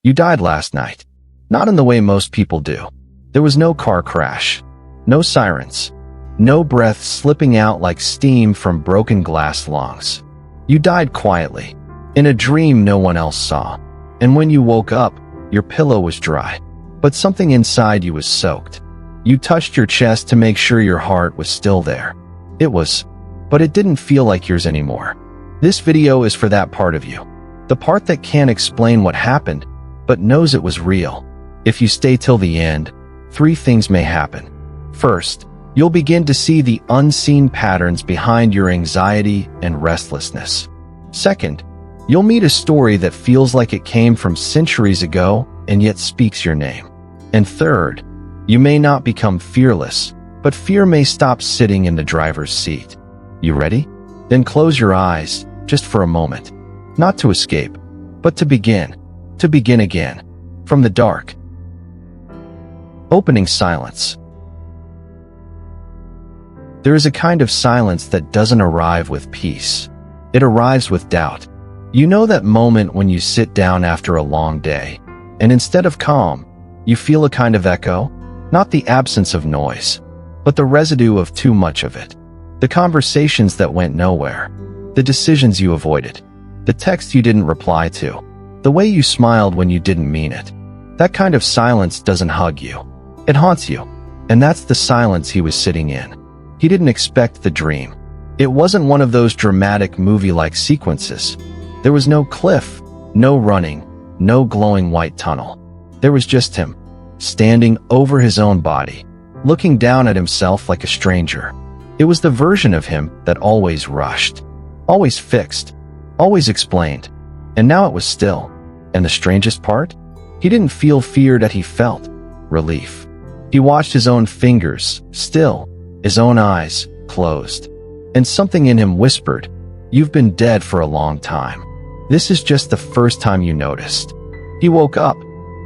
You died last night. Not in the way most people do. There was no car crash. No sirens. No breath slipping out like steam from broken glass lungs. You died quietly, in a dream no one else saw. And when you woke up, your pillow was dry. But something inside you was soaked. You touched your chest to make sure your heart was still there. It was, but it didn't feel like yours anymore. This video is for that part of you. The part that can't explain what happened, but knows it was real. If you stay till the end, 3 things may happen. First, you'll begin to see the unseen patterns behind your anxiety and restlessness. Second, you'll meet a story that feels like it came from centuries ago and yet speaks your name. And third, you may not become fearless, but fear may stop sitting in the driver's seat. You ready? Then close your eyes, just for a moment. Not to escape, but to begin again, from the dark. Opening silence. There is a kind of silence that doesn't arrive with peace. It arrives with doubt. You know that moment when you sit down after a long day, and instead of calm, you feel a kind of echo? Not the absence of noise, but the residue of too much of it. The conversations that went nowhere. The decisions you avoided. The text you didn't reply to. The way you smiled when you didn't mean it. That kind of silence doesn't hug you. It haunts you. And that's the silence he was sitting in. He didn't expect the dream. It wasn't one of those dramatic movie-like sequences. There was no cliff, no running, no glowing white tunnel. There was just him, standing over his own body, looking down at himself like a stranger. It was the version of him that always rushed, always fixed, always explained. And now it was still. And the strangest part? He didn't feel fear that he felt. Relief. He watched his own fingers, still, his own eyes, closed. And something in him whispered, "You've been dead for a long time." This is just the first time you noticed. He woke up,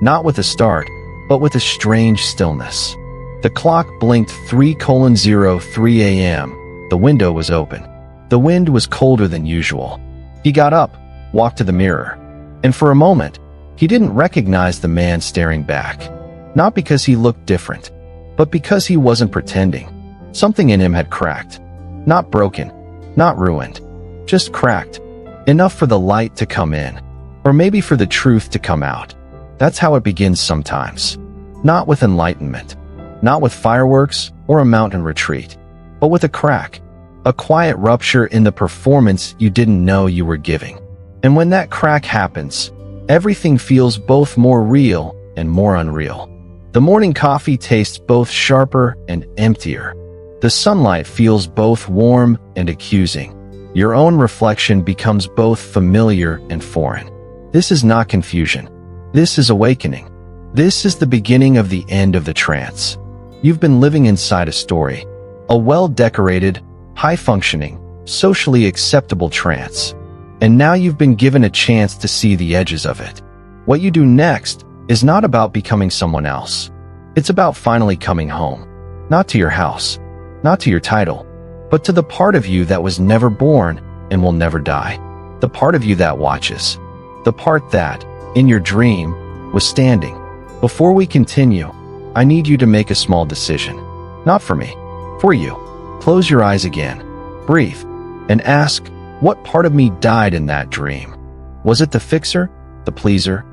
not with a start, but with a strange stillness. The clock blinked 3:03 a.m. The window was open. The wind was colder than usual. He got up, walked to the mirror, and for a moment, he didn't recognize the man staring back. Not because he looked different, but because he wasn't pretending. Something in him had cracked. Not broken, not ruined, just cracked. Enough for the light to come in, or maybe for the truth to come out. That's how it begins sometimes. Not with enlightenment, not with fireworks or a mountain retreat, but with a crack. A quiet rupture in the performance you didn't know you were giving. And when that crack happens, everything feels both more real and more unreal. The morning coffee tastes both sharper and emptier. The sunlight feels both warm and accusing. Your own reflection becomes both familiar and foreign. This is not confusion. This is awakening. This is the beginning of the end of the trance. You've been living inside a story, a well-decorated, high-functioning, socially acceptable trance. And now you've been given a chance to see the edges of it. What you do next is not about becoming someone else. It's about finally coming home. Not to your house, not to your title, but to the part of you that was never born and will never die. The part of you that watches. The part that, in your dream, was standing. Before we continue, I need you to make a small decision. Not for me, for you. Close your eyes again, breathe, and ask, what part of me died in that dream? Was it the fixer, the pleaser,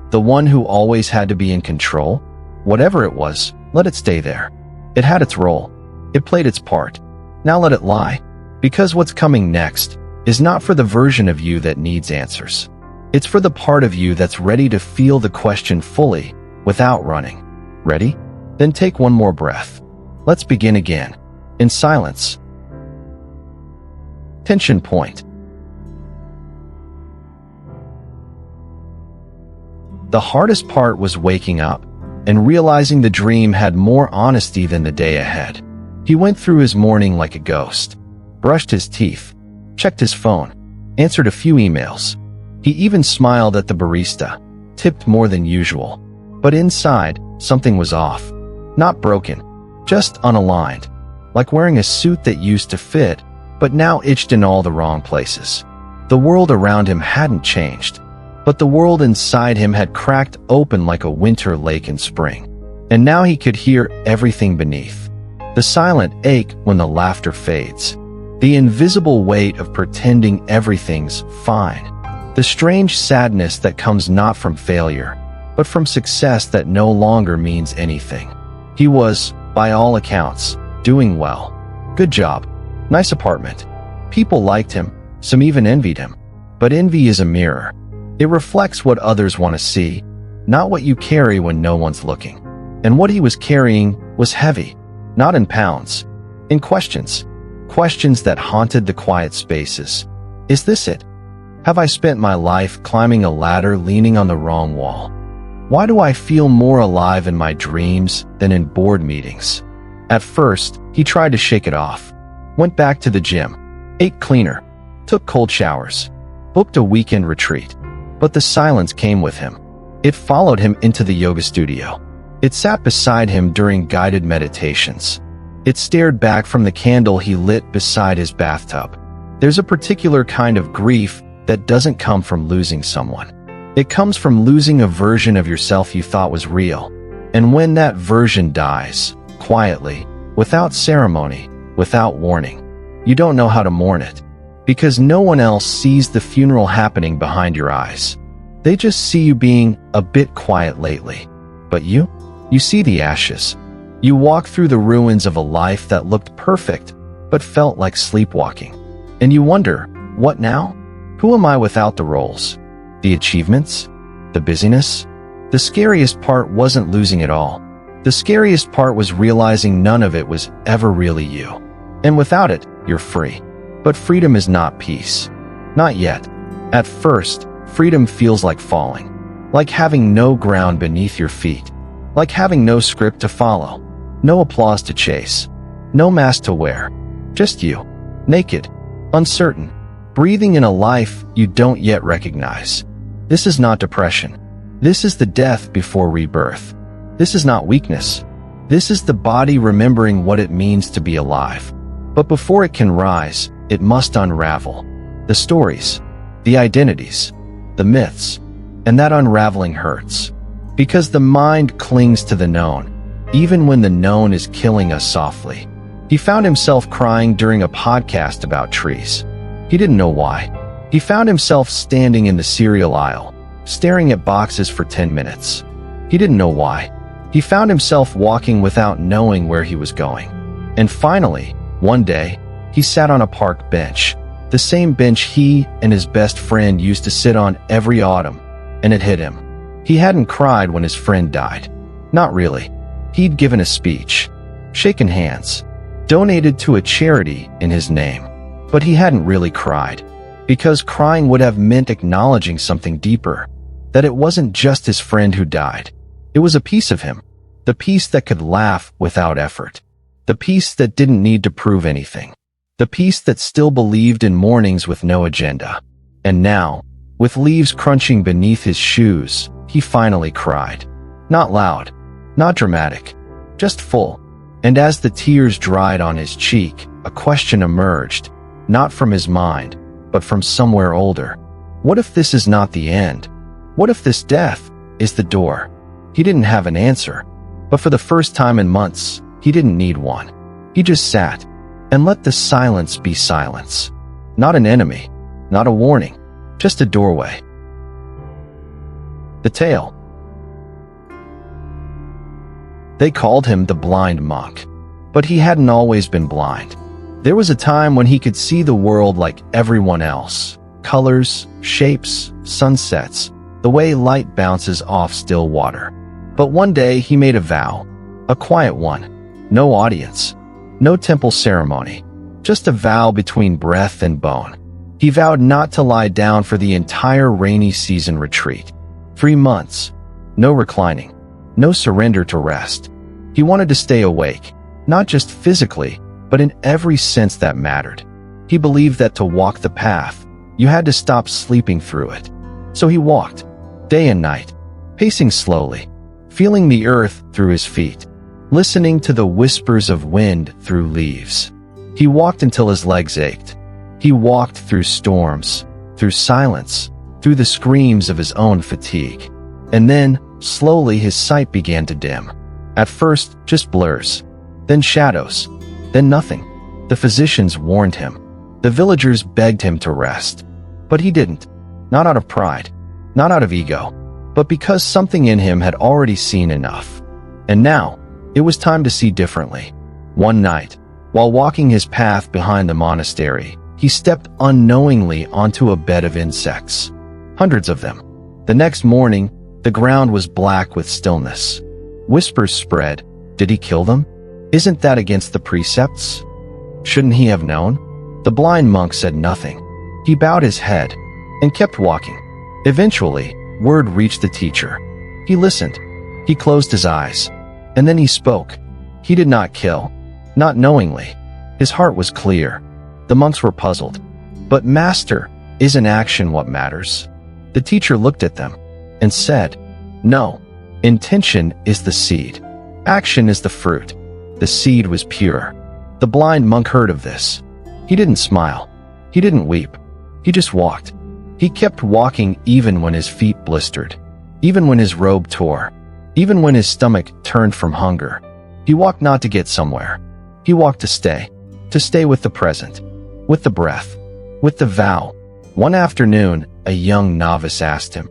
the one who always had to be in control? Whatever it was, let it stay there. It had its role. It played its part. Now let it lie. Because what's coming next is not for the version of you that needs answers. It's for the part of you that's ready to feel the question fully, without running. Ready? Then take one more breath. Let's begin again. In silence. Tension point. The hardest part was waking up and realizing the dream had more honesty than the day ahead. He went through his morning like a ghost, brushed his teeth, checked his phone, answered a few emails. He even smiled at the barista, tipped more than usual. But inside, something was off. Not broken, just unaligned. Like wearing a suit that used to fit, but now itched in all the wrong places. The world around him hadn't changed. But the world inside him had cracked open like a winter lake in spring. And now he could hear everything beneath. The silent ache when the laughter fades. The invisible weight of pretending everything's fine. The strange sadness that comes not from failure, but from success that no longer means anything. He was, by all accounts, doing well. Good job. Nice apartment. People liked him, some even envied him. But envy is a mirror. It reflects what others want to see, not what you carry when no one's looking. And what he was carrying was heavy, not in pounds, in questions. Questions that haunted the quiet spaces. Is this it? Have I spent my life climbing a ladder leaning on the wrong wall? Why do I feel more alive in my dreams than in board meetings? At first, he tried to shake it off. Went back to the gym, ate cleaner, took cold showers, booked a weekend retreat. But the silence came with him. It followed him into the yoga studio. It sat beside him during guided meditations. It stared back from the candle he lit beside his bathtub. There's a particular kind of grief that doesn't come from losing someone. It comes from losing a version of yourself you thought was real. And when that version dies, quietly, without ceremony, without warning, you don't know how to mourn it. Because no one else sees the funeral happening behind your eyes. They just see you being a bit quiet lately. But you see the ashes. You walk through the ruins of a life that looked perfect, but felt like sleepwalking. And you wonder, what now? Who am I without the roles? The achievements? The busyness? The scariest part wasn't losing it all. The scariest part was realizing none of it was ever really you. And without it, you're free. But freedom is not peace. Not yet. At first, freedom feels like falling. Like having no ground beneath your feet. Like having no script to follow. No applause to chase. No mask to wear. Just you. Naked. Uncertain. Breathing in a life you don't yet recognize. This is not depression. This is the death before rebirth. This is not weakness. This is the body remembering what it means to be alive. But before it can rise, it must unravel. The stories. The identities. The myths. And that unraveling hurts. Because the mind clings to the known, even when the known is killing us softly. He found himself crying during a podcast about trees. He didn't know why. He found himself standing in the cereal aisle, staring at boxes for 10 minutes. He didn't know why. He found himself walking without knowing where he was going. And finally, one day, he sat on a park bench, the same bench he and his best friend used to sit on every autumn, and it hit him. He hadn't cried when his friend died. Not really. He'd given a speech, shaken hands, donated to a charity in his name. But he hadn't really cried, because crying would have meant acknowledging something deeper, that it wasn't just his friend who died. It was a piece of him, the piece that could laugh without effort, the piece that didn't need to prove anything, the piece that still believed in mornings with no agenda. And now, with leaves crunching beneath his shoes, he finally cried. Not loud, not dramatic, just full. And as the tears dried on his cheek, a question emerged, not from his mind, but from somewhere older. What if this is not the end? What if this death is the door? He didn't have an answer, but for the first time in months, he didn't need one. He just sat and let the silence be silence. Not an enemy, not a warning, just a doorway. The tale. They called him the blind monk, but he hadn't always been blind. There was a time when he could see the world like everyone else. Colors, shapes, sunsets, the way light bounces off still water. But one day he made a vow, a quiet one. No audience, no temple ceremony, just a vow between breath and bone. He vowed not to lie down for the entire rainy season retreat. 3 months, no reclining, no surrender to rest. He wanted to stay awake, not just physically, but in every sense that mattered. He believed that to walk the path, you had to stop sleeping through it. So he walked, day and night, pacing slowly, feeling the earth through his feet, listening to the whispers of wind through leaves. He walked until his legs ached. He walked through storms, through silence, through the screams of his own fatigue. And then, slowly his sight began to dim. At first, just blurs. Then shadows. Then nothing. The physicians warned him. The villagers begged him to rest. But he didn't. Not out of pride. Not out of ego. But because something in him had already seen enough. And now, it was time to see differently. One night, while walking his path behind the monastery, he stepped unknowingly onto a bed of insects. Hundreds of them. The next morning, the ground was black with stillness. Whispers spread. Did he kill them? Isn't that against the precepts? Shouldn't he have known? The blind monk said nothing. He bowed his head and kept walking. Eventually, word reached the teacher. He listened. He closed his eyes. And then he spoke. He did not kill. Not knowingly. His heart was clear. The monks were puzzled. But Master, isn't action what matters? The teacher looked at them and said, No. Intention is the seed. Action is the fruit. The seed was pure. The blind monk heard of this. He didn't smile. He didn't weep. He just walked. He kept walking even when his feet blistered. Even when his robe tore. Even when his stomach turned from hunger. He walked not to get somewhere. He walked to stay. To stay with the present. With the breath. With the vow. One afternoon, a young novice asked him,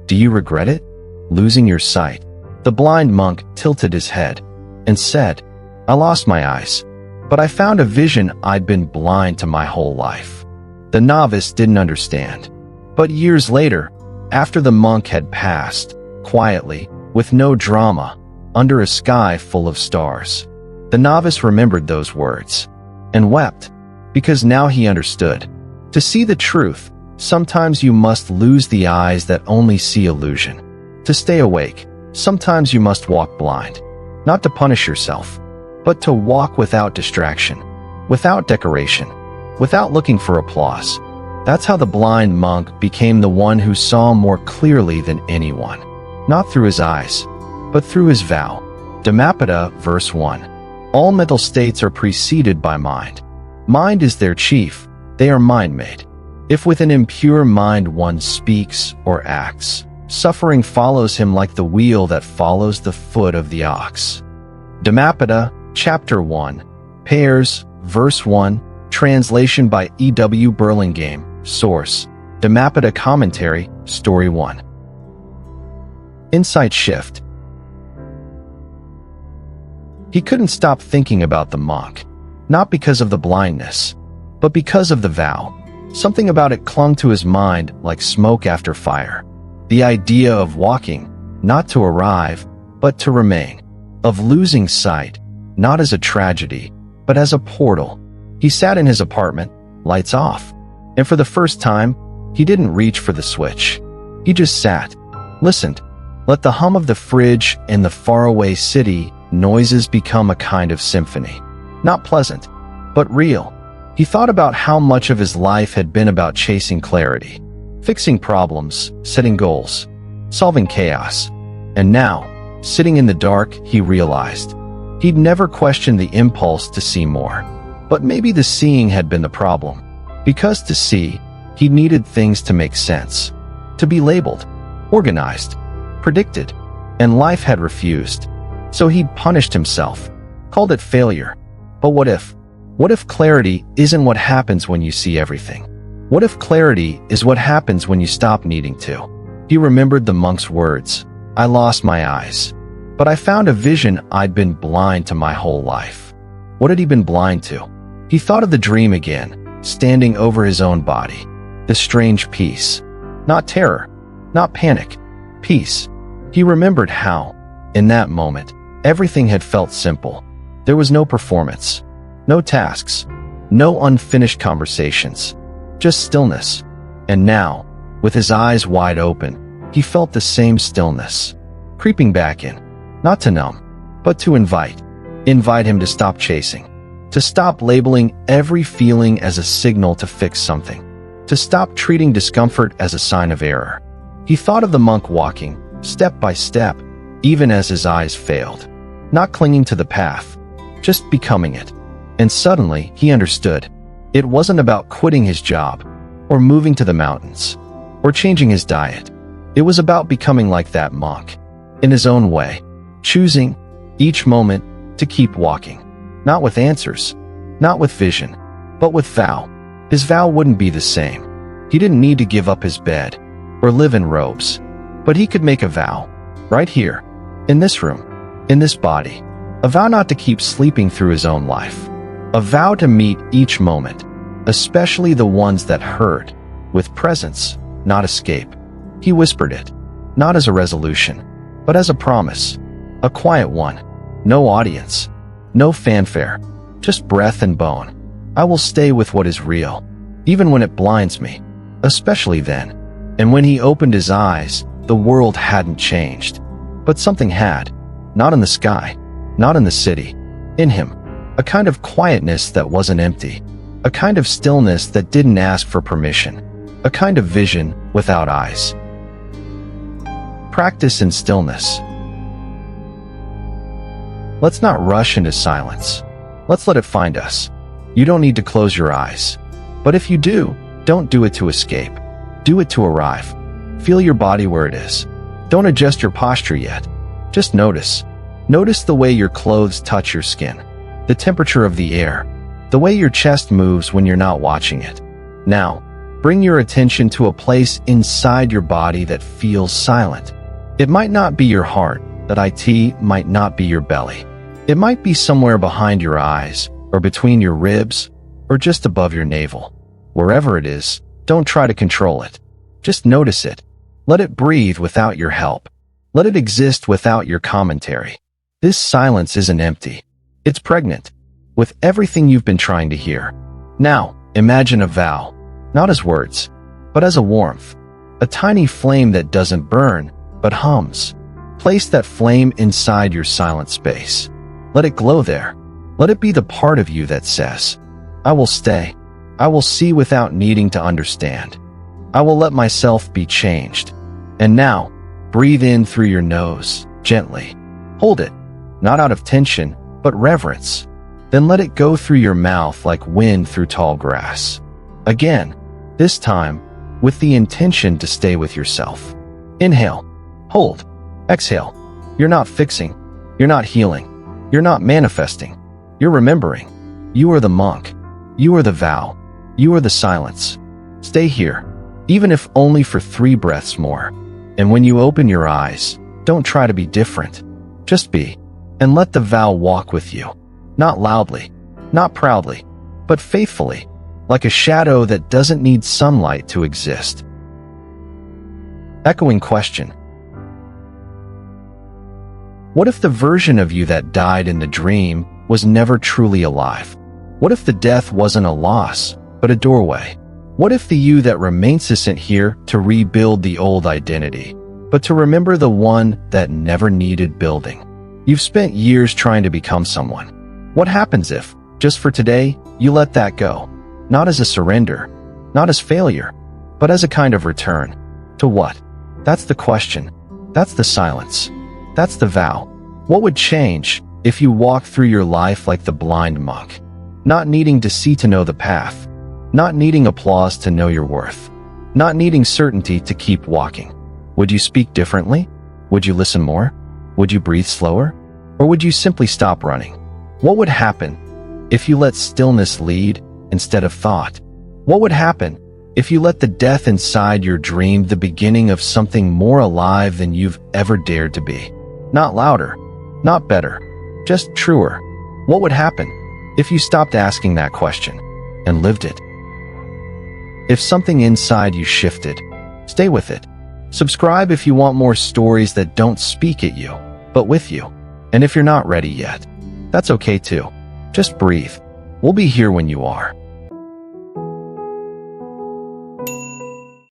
Do you regret it? Losing your sight? The blind monk tilted his head and said, I lost my eyes, but I found a vision I'd been blind to my whole life. The novice didn't understand. But years later, after the monk had passed, quietly, with no drama, under a sky full of stars, the novice remembered those words and wept, because now he understood. To see the truth, sometimes you must lose the eyes that only see illusion. To stay awake, sometimes you must walk blind, not to punish yourself, but to walk without distraction, without decoration, without looking for applause. That's how the blind monk became the one who saw more clearly than anyone, not through his eyes, but through his vow. DhammaMirror, verse 1. All mental states are preceded by mind. Mind is their chief, they are mind-made. If with an impure mind one speaks or acts, suffering follows him like the wheel that follows the foot of the ox. DhammaMirror, chapter 1, pairs, verse 1, translation by E.W. Burlingame, source, DhammaMirror commentary, story 1. Insight shift. He couldn't stop thinking about the monk, not because of the blindness, but because of the vow. Something about it clung to his mind like smoke after fire. The idea of walking, not to arrive, but to remain. Of losing sight, not as a tragedy, but as a portal. He sat in his apartment, lights off. And for the first time, he didn't reach for the switch. He just sat, listened. Let the hum of the fridge and the faraway city noises become a kind of symphony. Not pleasant, but real. He thought about how much of his life had been about chasing clarity, fixing problems, setting goals, solving chaos. And now, sitting in the dark, he realized he'd never questioned the impulse to see more. But maybe the seeing had been the problem. Because to see, he needed things to make sense, to be labeled, organized, predicted, and life had refused. So he'd punished himself, called it failure. But what if? What if clarity isn't what happens when you see everything? What if clarity is what happens when you stop needing to? He remembered the monk's words, I lost my eyes, but I found a vision I'd been blind to my whole life. What had he been blind to? He thought of the dream again, standing over his own body. The strange peace. Not terror, not panic. Peace. He remembered how, in that moment, everything had felt simple. There was no performance, no tasks, no unfinished conversations, just stillness. And now, with his eyes wide open, he felt the same stillness, creeping back in, not to numb, but to invite him to stop chasing, to stop labeling every feeling as a signal to fix something, to stop treating discomfort as a sign of error. He thought of the monk walking, step by step, even as his eyes failed, not clinging to the path, just becoming it. And suddenly, he understood. It wasn't about quitting his job, or moving to the mountains, or changing his diet. It was about becoming like that monk, in his own way, choosing, each moment, to keep walking. Not with answers, not with vision, but with vow. His vow wouldn't be the same. He didn't need to give up his bed, or live in robes, but he could make a vow, right here, in this room, in this body. A vow not to keep sleeping through his own life. A vow to meet each moment, especially the ones that hurt, with presence, not escape. He whispered it, not as a resolution, but as a promise. A quiet one. No audience. No fanfare. Just breath and bone. I will stay with what is real, even when it blinds me, especially then. And when he opened his eyes, the world hadn't changed. But something had. Not in the sky. Not in the city. In him. A kind of quietness that wasn't empty. A kind of stillness that didn't ask for permission. A kind of vision without eyes. Practice in stillness. Let's not rush into silence. Let's let it find us. You don't need to close your eyes. But if you do, don't do it to escape. Do it to arrive. Feel your body where it is. Don't adjust your posture yet. Just notice. Notice the way your clothes touch your skin. The temperature of the air. The way your chest moves when you're not watching it. Now, bring your attention to a place inside your body that feels silent. It might not be your heart. That it might not be your belly. It might be somewhere behind your eyes, or between your ribs, or just above your navel. Wherever it is, don't try to control it. Just notice it. Let it breathe without your help. Let it exist without your commentary. This silence isn't empty. It's pregnant, with everything you've been trying to hear. Now, imagine a vow, not as words, but as a warmth. A tiny flame that doesn't burn, but hums. Place that flame inside your silent space. Let it glow there. Let it be the part of you that says, I will stay. I will see without needing to understand. I will let myself be changed. And now, breathe in through your nose, gently. Hold it, not out of tension, but reverence. Then let it go through your mouth like wind through tall grass. Again, this time, with the intention to stay with yourself. Inhale. Hold. Exhale. You're not fixing. You're not healing. You're not manifesting. You're remembering. You are the monk. You are the vow. You are the silence. Stay here, even if only for 3 breaths more. And when you open your eyes, don't try to be different. Just be, and let the vow walk with you. Not loudly, not proudly, but faithfully, like a shadow that doesn't need sunlight to exist. Echoing question. What if the version of you that died in the dream was never truly alive? What if the death wasn't a loss, but a doorway? What if the you that remains isn't here to rebuild the old identity, but to remember the one that never needed building? You've spent years trying to become someone. What happens if, just for today, you let that go? Not as a surrender, not as failure, but as a kind of return. To what? That's the question. That's the silence. That's the vow. What would change if you walked through your life like the blind monk? Not needing to see to know the path. Not needing applause to know your worth. Not needing certainty to keep walking. Would you speak differently? Would you listen more? Would you breathe slower? Or would you simply stop running? What would happen if you let stillness lead instead of thought? What would happen if you let the death inside your dream the beginning of something more alive than you've ever dared to be? Not louder, not better, just truer. What would happen if you stopped asking that question and lived it? If something inside you shifted, stay with it. Subscribe if you want more stories that don't speak at you, but with you. And if you're not ready yet, that's okay too. Just breathe. We'll be here when you are.